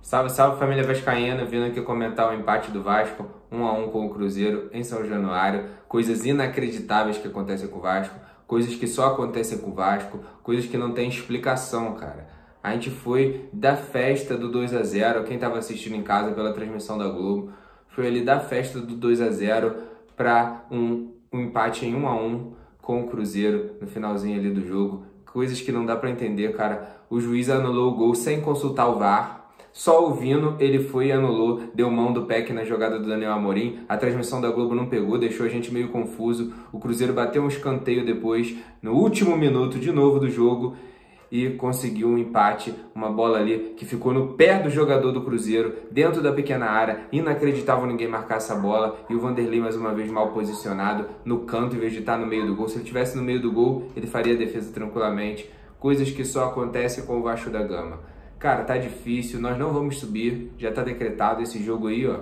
Salve, salve família vascaína, vindo aqui comentar o empate do Vasco 1-1 com o Cruzeiro em São Januário. Coisas inacreditáveis que acontecem com o Vasco, coisas que só acontecem com o Vasco, coisas que não tem explicação, cara. A gente foi da festa do 2-0, quem estava assistindo em casa pela transmissão da Globo, foi ali da festa do 2-0 para um empate em 1-1 com o Cruzeiro no finalzinho ali do jogo. Coisas que não dá para entender, cara. O juiz anulou o gol sem consultar o VAR. Só ouvindo, ele foi e anulou, deu mão do PEC na jogada do Daniel Amorim. A transmissão da Globo não pegou, deixou a gente meio confuso. O Cruzeiro bateu um escanteio depois, no último minuto de novo do jogo, e conseguiu um empate, uma bola ali que ficou no pé do jogador do Cruzeiro, dentro da pequena área. Inacreditável ninguém marcar essa bola, e o Vanderlei mais uma vez mal posicionado no canto em vez de estar no meio do gol. Se ele estivesse no meio do gol, ele faria a defesa tranquilamente. Coisas que só acontecem com o Vasco da Gama. Cara, tá difícil, nós não vamos subir, já tá decretado esse jogo aí, ó.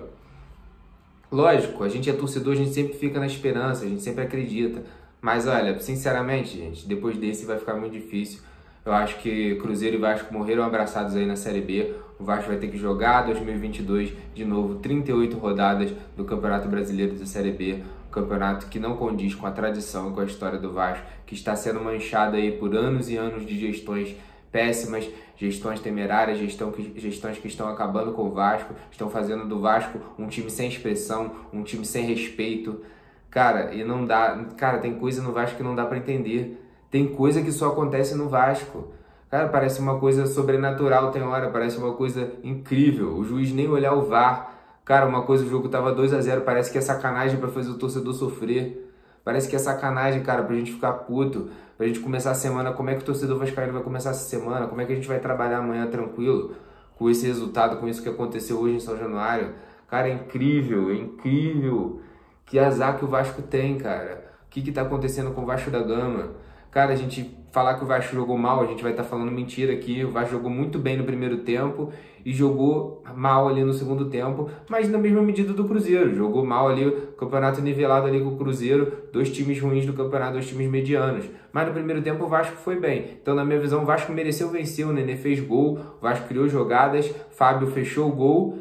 Lógico, a gente é torcedor, a gente sempre fica na esperança, a gente sempre acredita. Mas olha, sinceramente, gente, depois desse vai ficar muito difícil. Eu acho que Cruzeiro e Vasco morreram abraçados aí na Série B. O Vasco vai ter que jogar 2022 de novo, 38 rodadas do Campeonato Brasileiro da Série B. Um campeonato que não condiz com a tradição e com a história do Vasco, que está sendo manchado aí por anos e anos de gestões péssimas, gestões temerárias, gestões que estão acabando com o Vasco, estão fazendo do Vasco um time sem expressão, um time sem respeito. Cara, e não dá, cara, tem coisa no Vasco que não dá para entender. Tem coisa que só acontece no Vasco. Cara, parece uma coisa sobrenatural, tem hora, parece uma coisa incrível. O juiz nem olhar o VAR. Cara, uma coisa, o jogo tava 2-0, parece que é sacanagem para fazer o torcedor sofrer. Parece que é sacanagem, cara, pra gente ficar puto, pra gente começar a semana. Como é que o torcedor vascaíno vai começar essa semana? Como é que a gente vai trabalhar amanhã tranquilo com esse resultado, com isso que aconteceu hoje em São Januário? Cara, é incrível, é incrível. Que azar que o Vasco tem, cara. O que tá acontecendo com o Vasco da Gama? Cara, a gente falar que o Vasco jogou mal, a gente vai estar falando mentira aqui. O Vasco jogou muito bem no primeiro tempo e jogou mal ali no segundo tempo, mas na mesma medida do Cruzeiro. Jogou mal ali, o campeonato nivelado ali com o Cruzeiro, dois times ruins do campeonato, dois times medianos. Mas no primeiro tempo o Vasco foi bem. Então, na minha visão, o Vasco mereceu vencer. O Nenê fez gol, o Vasco criou jogadas, Fábio fechou o gol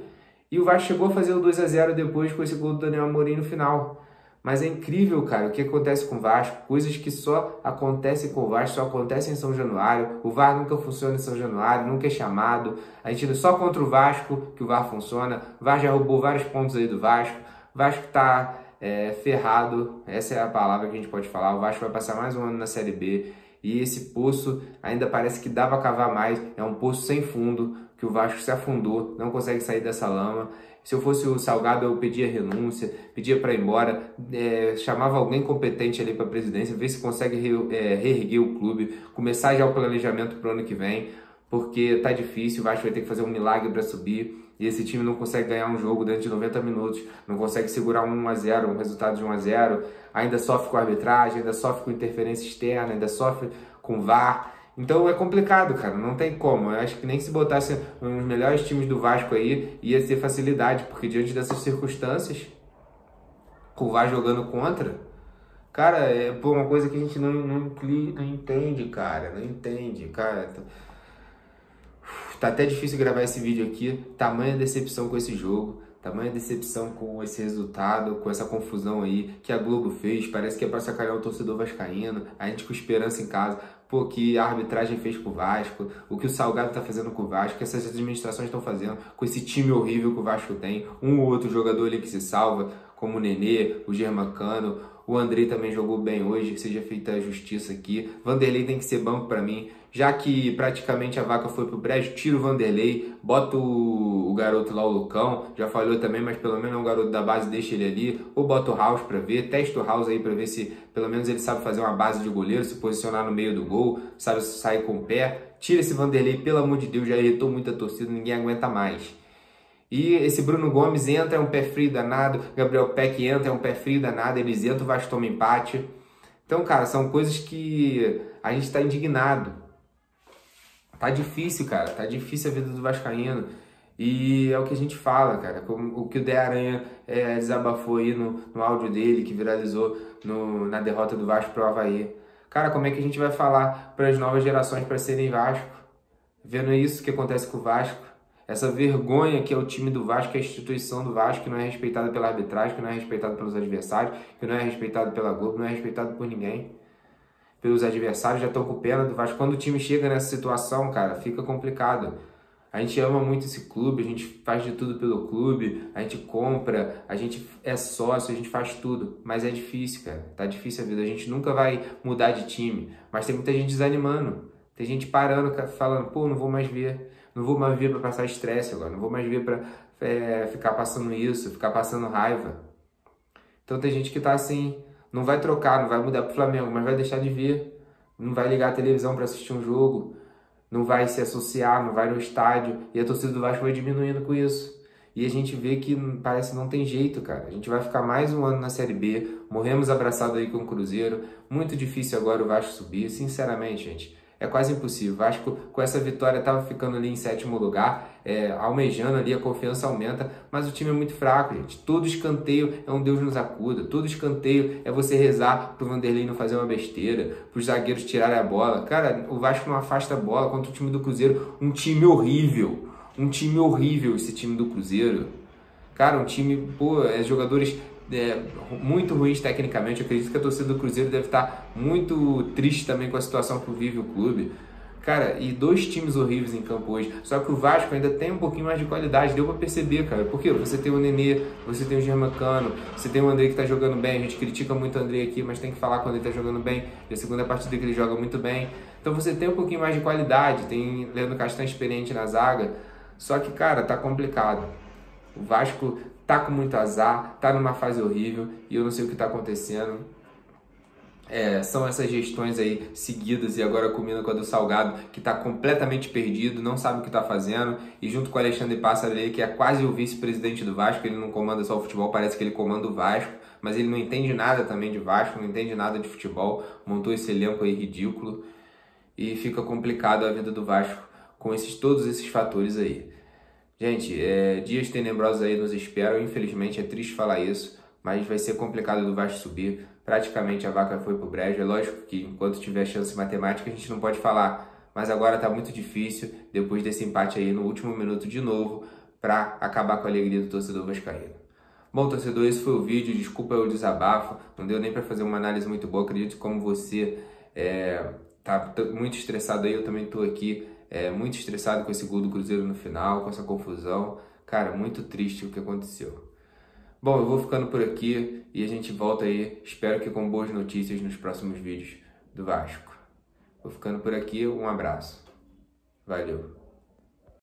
e o Vasco chegou a fazer o 2-0 depois com esse gol do Daniel Amorim no final. Mas é incrível, cara, o que acontece com o Vasco, coisas que só acontecem com o Vasco, só acontecem em São Januário. O VAR nunca funciona em São Januário, nunca é chamado. A gente só contra o Vasco que o VAR funciona. O VAR já roubou vários pontos aí do Vasco. O Vasco tá ferrado, essa é a palavra que a gente pode falar. O Vasco vai passar mais um ano na Série B e esse poço ainda parece que dá para cavar mais. É um poço sem fundo, que o Vasco se afundou, não consegue sair dessa lama. Se eu fosse o Salgado, eu pedia renúncia, pedia para ir embora, chamava alguém competente ali para a presidência, ver se consegue reerguer o clube, começar já o planejamento para o ano que vem, porque tá difícil, o Vasco vai ter que fazer um milagre para subir, e esse time não consegue ganhar um jogo dentro de 90 minutos, não consegue segurar um 1-0, um resultado de 1-0, ainda sofre com arbitragem, ainda sofre com interferência externa, ainda sofre com VAR. Então é complicado, cara, não tem como. Eu acho que nem se botasse os melhores times do Vasco aí, ia ter facilidade, porque diante dessas circunstâncias, com o Vasco jogando contra, cara, é uma coisa que a gente não entende, cara, não entende, cara. Tá até difícil gravar esse vídeo aqui, tamanha decepção com esse jogo, tamanha decepção com esse resultado, com essa confusão aí que a Globo fez, parece que é pra sacanear o torcedor vascaíno, a gente com esperança em casa. Pô, que a arbitragem fez com o Vasco, o que o Salgado tá fazendo com o Vasco, o que essas administrações estão fazendo com esse time horrível que o Vasco tem, um ou outro jogador ali que se salva, como o Nenê, o Germancano, o Andrei também jogou bem hoje, que seja feita a justiça aqui. Vanderlei tem que ser banco para mim, já que praticamente a vaca foi pro brejo, tira o Vanderlei, bota o garoto lá, o Lucão, já falhou também, mas pelo menos é um garoto da base, deixa ele ali, ou bota o House para ver, testa o House aí para ver se pelo menos ele sabe fazer uma base de goleiro, se posicionar no meio do gol, sabe sair com o pé. Tira esse Vanderlei, pelo amor de Deus, já irritou muita torcida, ninguém aguenta mais. E esse Bruno Gomes entra, é um pé frio danado, Gabriel Peck entra, é um pé frio danado, eles entram, o Vasco toma empate. Então, cara, são coisas que a gente tá indignado. Tá difícil, cara, tá difícil a vida do vascaíno. E é o que a gente fala, cara, o que o De Aranha desabafou aí no áudio dele, que viralizou na derrota do Vasco pro Avaí. Cara, como é que a gente vai falar para as novas gerações para serem Vasco? Vendo isso que acontece com o Vasco, essa vergonha que é o time do Vasco, que é a instituição do Vasco, que não é respeitada pela arbitragem, que não é respeitada pelos adversários, que não é respeitado pela Globo, não é respeitado por ninguém. Pelos adversários já estão com pena do Vasco. Quando o time chega nessa situação, cara, fica complicado. A gente ama muito esse clube, a gente faz de tudo pelo clube, a gente compra, a gente é sócio, a gente faz tudo. Mas é difícil, cara. Tá difícil a vida. A gente nunca vai mudar de time. Mas tem muita gente desanimando. Tem gente parando, falando, pô, não vou mais ver. Não vou mais ver pra passar estresse agora. Não vou mais ver pra ficar passando isso, ficar passando raiva. Então tem gente que tá assim, não vai trocar, não vai mudar pro Flamengo, mas vai deixar de ver. Não vai ligar a televisão pra assistir um jogo. Não vai se associar, não vai no estádio, e a torcida do Vasco vai diminuindo com isso. E a gente vê que parece que não tem jeito, cara. A gente vai ficar mais um ano na Série B, morremos abraçados aí com o Cruzeiro. Muito difícil agora o Vasco subir, sinceramente, gente. É quase impossível. O Vasco, com essa vitória, estava ficando ali em 7º lugar, almejando ali, a confiança aumenta, mas o time é muito fraco, gente. Todo escanteio é um Deus nos acuda, todo escanteio é você rezar pro Vanderlei não fazer uma besteira, pros zagueiros tirarem a bola. Cara, o Vasco não afasta a bola contra o time do Cruzeiro, um time horrível esse time do Cruzeiro. Cara, um time, pô, jogadores muito ruins tecnicamente. Eu acredito que a torcida do Cruzeiro deve estar muito triste também com a situação que vive o clube. Cara, e 2 times horríveis em campo hoje. Só que o Vasco ainda tem um pouquinho mais de qualidade, deu pra perceber, cara. Porque você tem o Nenê, você tem o Germancano, você tem o André que tá jogando bem. A gente critica muito o André aqui, mas tem que falar quando ele tá jogando bem. E a segunda partida que ele joga muito bem. Então você tem um pouquinho mais de qualidade. Tem Leandro Castan experiente na zaga. Só que, cara, tá complicado. O Vasco tá com muito azar, tá numa fase horrível e eu não sei o que tá acontecendo. São essas gestões aí seguidas e agora culmina com a do Salgado, que tá completamente perdido, não sabe o que tá fazendo, e junto com o Alexandre Passarelli, que é quase o vice-presidente do Vasco. Ele não comanda só o futebol, parece que ele comanda o Vasco, mas ele não entende nada também de Vasco, não entende nada de futebol, montou esse elenco aí ridículo e fica complicado a vida do Vasco com todos esses fatores aí. Gente, dias tenebrosos aí nos esperam, infelizmente é triste falar isso, mas vai ser complicado do Vasco subir. Praticamente a vaca foi pro brejo. É lógico que enquanto tiver chance matemática a gente não pode falar, mas agora tá muito difícil, depois desse empate aí no último minuto de novo, para acabar com a alegria do torcedor vascaíno. Bom, torcedor, esse foi o vídeo, desculpa o desabafo, não deu nem para fazer uma análise muito boa. Acredito que como você tá muito estressado aí, eu também tô aqui muito estressado com esse gol do Cruzeiro no final, com essa confusão. Cara, muito triste o que aconteceu. Bom, eu vou ficando por aqui e a gente volta aí, espero que com boas notícias nos próximos vídeos do Vasco. Vou ficando por aqui, um abraço. Valeu.